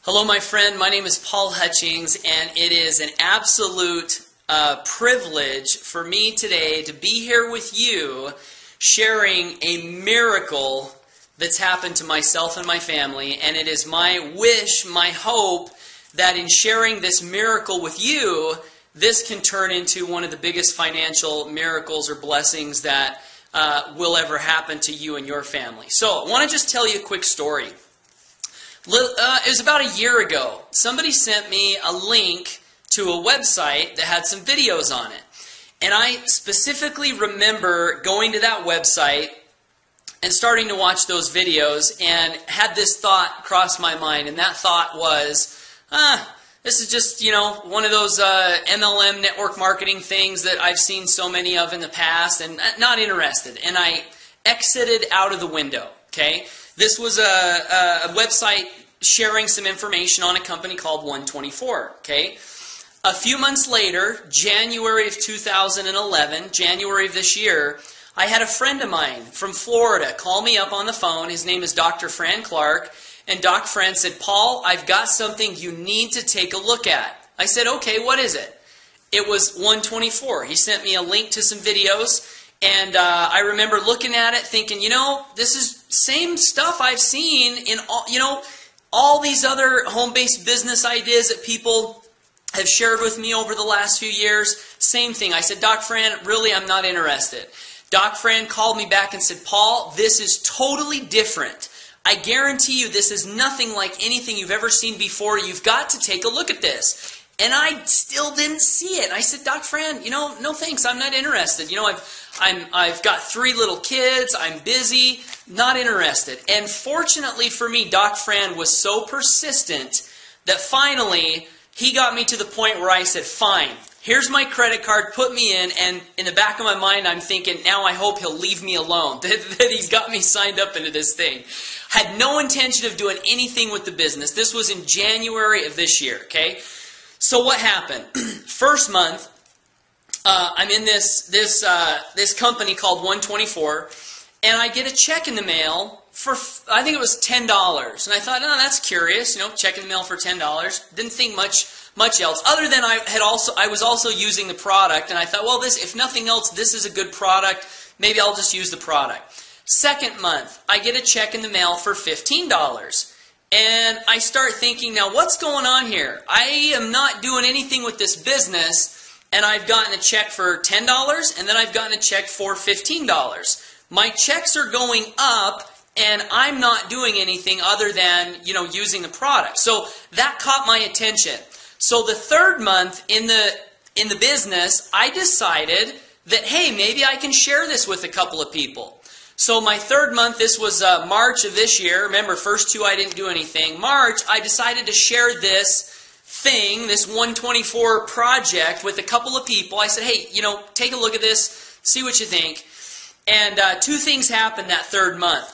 Hello, my friend. My name is Paul Hutchings, and it is an absolute privilege for me today to be here with you sharing a miracle that's happened to myself and my family. And it is my wish, my hope, that in sharing this miracle with you, this can turn into one of the biggest financial miracles or blessings that will ever happen to you and your family. So I want to just tell you a quick story. It was about a year ago. Somebody sent me a link to a website that had some videos on it. And I specifically remember going to that website and starting to watch those videos and had this thought cross my mind. And that thought was, this is just, one of those MLM network marketing things that I've seen so many of in the past and not interested. And I exited out of the window, okay? This was a website sharing some information on a company called One24, okay? A few months later, January of 2011, January of this year, I had a friend of mine from Florida call me up on the phone. His name is Dr. Fran Clark. And Doc Fran said, Paul, I've got something you need to take a look at. I said, okay, what is it? It was One24. He sent me a link to some videos. And I remember looking at it thinking, this is same stuff I've seen in all these other home-based business ideas that people have shared with me over the last few years. Same thing. I said, Doc Fran, really, I'm not interested. Doc Fran called me back and said, Paul, this is totally different. I guarantee you this is nothing like anything you've ever seen before. You've got to take a look at this. And I still didn't see it. I said, Doc Fran, no thanks. I'm not interested. I've got 3 little kids. I'm busy. Not interested. And fortunately for me, Doc Fran was so persistent that finally he got me to the point where I said, fine, here's my credit card, put me in. And in the back of my mind, I'm thinking, now I hope he'll leave me alone, that he's got me signed up into this thing. Had no intention of doing anything with the business. This was in January of this year, okay? So what happened? First month, I'm in this company called One24, and I get a check in the mail for, I think it was $10. And I thought, oh, that's curious, check in the mail for $10. Didn't think much else, other than I was also using the product, and I thought, well, if nothing else, this is a good product. Maybe I'll just use the product. Second month, I get a check in the mail for $15. And I start thinking, now what's going on here? I am not doing anything with this business, and I've gotten a check for $10, and then I've gotten a check for $15. My checks are going up, and I'm not doing anything other than, using the product. So that caught my attention. So the third month in the business, I decided that, hey, maybe I can share this with a couple of people. So my third month, this was March of this year. Remember, first 2 I didn't do anything. March, I decided to share this thing, this One24 project with a couple of people. I said, hey, take a look at this, see what you think. And 2 things happened that third month.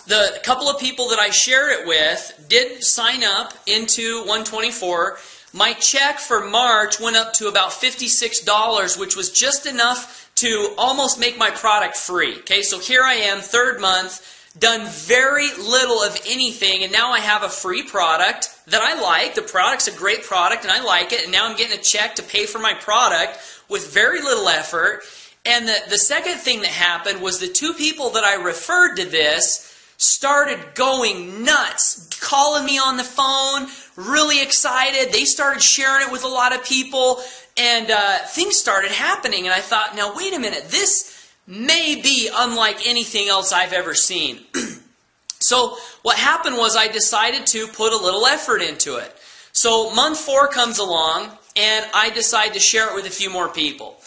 The couple of people that I shared it with did sign up into One24. My check for March went up to about $56, which was just enough to almost make my product free. Okay, so here I am, third month, done very little of anything, and now I have a free product that I like. The product's a great product, and I like it, and now I'm getting a check to pay for my product with very little effort. And the second thing that happened was the 2 people that I referred to this started going nuts, calling me on the phone, really excited. They started sharing it with a lot of people, and things started happening. And I thought, now wait a minute, this may be unlike anything else I've ever seen. So what happened was I decided to put a little effort into it. So month 4 comes along, and I decide to share it with a few more people.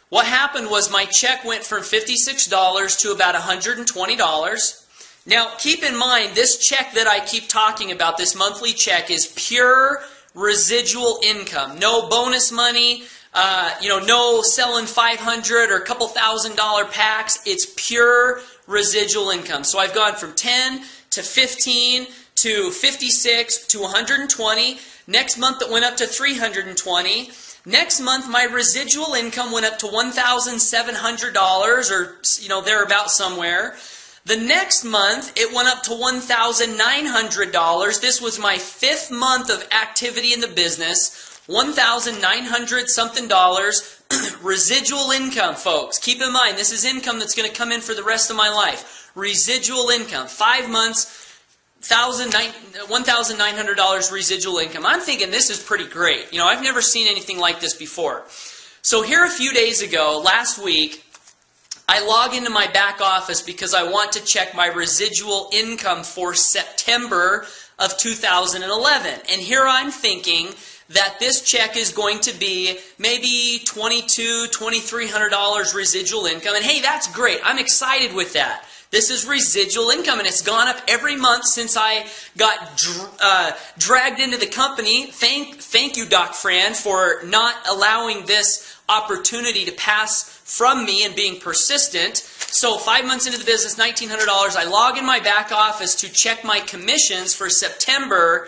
What happened was my check went from $56 to about $120. Now, keep in mind, this check that I keep talking about, this monthly check, is pure residual income. No bonus money, no selling $500 or a couple $1,000 packs. It's pure residual income. So I've gone from 10 to 15 to 56 to 120. Next month it went up to 320. Next month my residual income went up to $1,700 or, thereabout somewhere. The next month, it went up to $1,900. This was my 5th month of activity in the business. $1,900 something dollars. Residual income, folks. Keep in mind, this is income that's going to come in for the rest of my life. Residual income. 5 months, $1,900 residual income. I'm thinking this is pretty great. You know, I've never seen anything like this before. So here a few days ago, last week, I log into my back office because I want to check my residual income for September of 2011. And here I'm thinking that this check is going to be maybe $2,200, $2,300 residual income. And hey, that's great. I'm excited with that. This is residual income, and it's gone up every month since I got dragged into the company. Thank you, Doc Fran, for not allowing this opportunity to pass from me and being persistent. So 5 months into the business, $1,900. I log in my back office to check my commissions for September,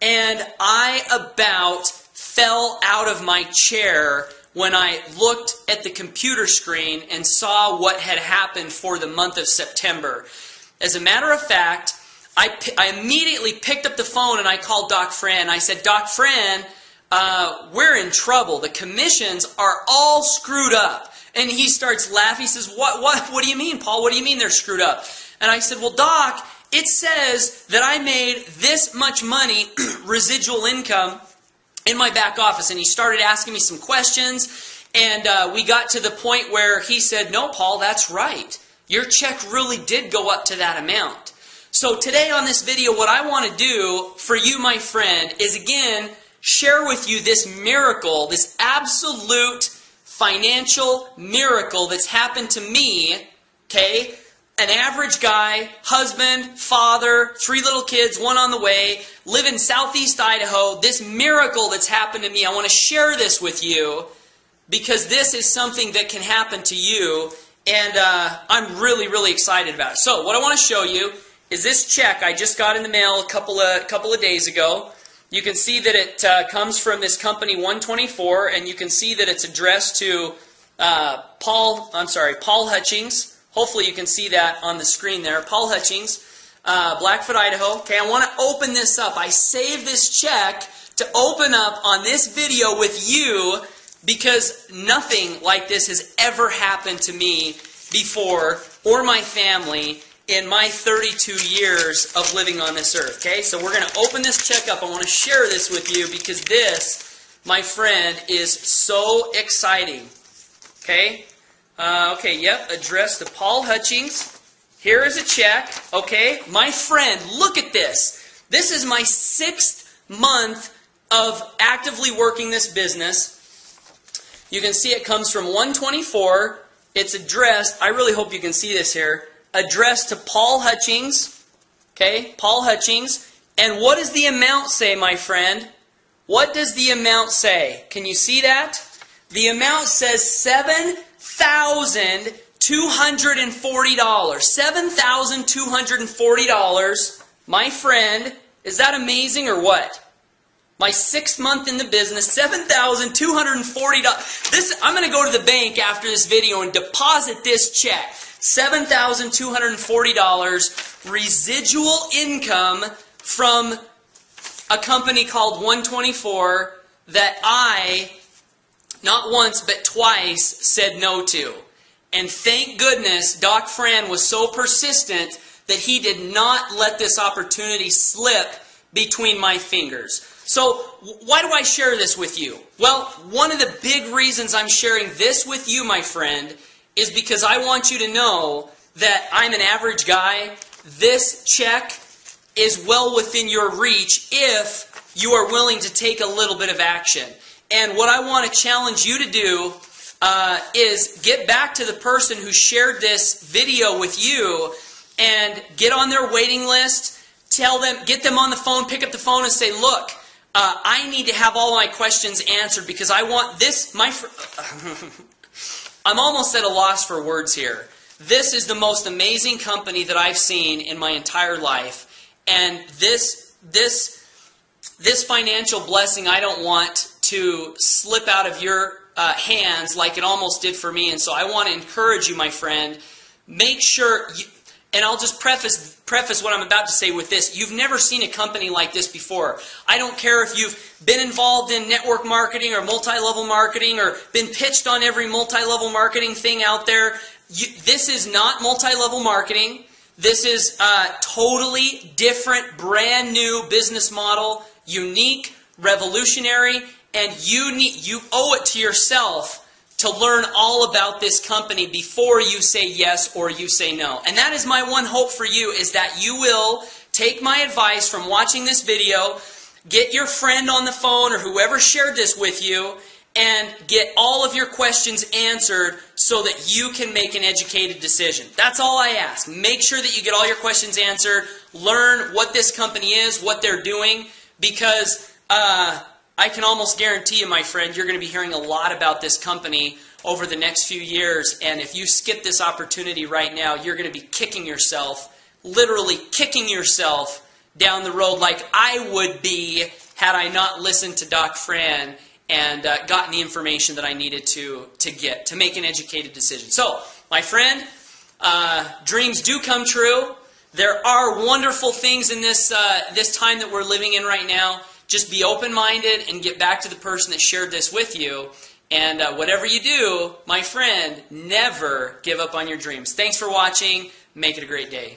and I about fell out of my chair when I looked at the computer screen and saw what had happened for the month of September. As a matter of fact, I immediately picked up the phone and I called Doc Fran. I said, Doc Fran, we're in trouble. The commissions are all screwed up. And he starts laughing. He says, what do you mean, Paul? What do you mean they're screwed up? And I said, well, Doc, it says that I made this much money, residual income, in my back office. And he started asking me some questions. And we got to the point where he said, no, Paul, that's right. Your check really did go up to that amount. So today on this video, what I want to do for you, my friend, is again, share with you this miracle, this absolute financial miracle that's happened to me, okay? An average guy, husband, father, 3 little kids, 1 on the way, live in southeast Idaho. This miracle that's happened to me, I want to share this with you because this is something that can happen to you, and I'm really, really excited about it. So what I want to show you is this check I just got in the mail a couple of days ago. You can see that it comes from this company, One24, and you can see that it's addressed to Paul Hutchings. Hopefully you can see that on the screen there. Paul Hutchings, Blackfoot, Idaho. Okay, I want to open this up. I saved this check to open up on this video with you because nothing like this has ever happened to me before or my family in my 32 years of living on this earth. Okay, so we're going to open this check up. I want to share this with you because this, my friend, is so exciting. Okay, addressed to Paul Hutchings. Here is a check. Okay, my friend, look at this. This is my 6th month of actively working this business. You can see it comes from One24. It's addressed, I really hope you can see this here, addressed to Paul Hutchings. Okay, Paul Hutchings. And what does the amount say, my friend? What does the amount say? Can you see that? The amount says $7,240. $7,240. My friend, is that amazing or what? My 6th month in the business, $7,240. I'm going to go to the bank after this video and deposit this check. $7,240 residual income from a company called One24 that I, not once but twice, said no to. And thank goodness Doc Fran was so persistent that he did not let this opportunity slip between my fingers. So why do I share this with you? Well, one of the big reasons I'm sharing this with you, my friend, is because I want you to know that I'm an average guy. This check is well within your reach if you are willing to take a little bit of action. And what I want to challenge you to do is get back to the person who shared this video with you and get on their waiting list. Tell them, get them on the phone, pick up the phone and say, look, I need to have all my questions answered because I want this, I'm almost at a loss for words here. This is the most amazing company that I've seen in my entire life. And this financial blessing I don't want to slip out of your hands like it almost did for me. And so I want to encourage you, my friend, make sure, And I'll just preface what I'm about to say with this. You've never seen a company like this before. I don't care if you've been involved in network marketing or multi-level marketing or been pitched on every multi-level marketing thing out there. This is not multi-level marketing. This is a totally different, brand new business model, unique, revolutionary, and you owe it to yourself to learn all about this company before you say yes or you say no. And that is my one hope for you, is that you will take my advice from watching this video, get your friend on the phone or whoever shared this with you, and get all of your questions answered so that you can make an educated decision. That's all I ask. Make sure that you get all your questions answered, learn what this company is, what they're doing, because I can almost guarantee you, my friend, you're going to be hearing a lot about this company over the next few years. And if you skip this opportunity right now, you're going to be kicking yourself, literally kicking yourself down the road like I would be had I not listened to Doc Fran and gotten the information that I needed to get to make an educated decision. So, my friend, dreams do come true. There are wonderful things in this time that we're living in right now. Just be open-minded and get back to the person that shared this with you. And whatever you do, my friend, never give up on your dreams. Thanks for watching. Make it a great day.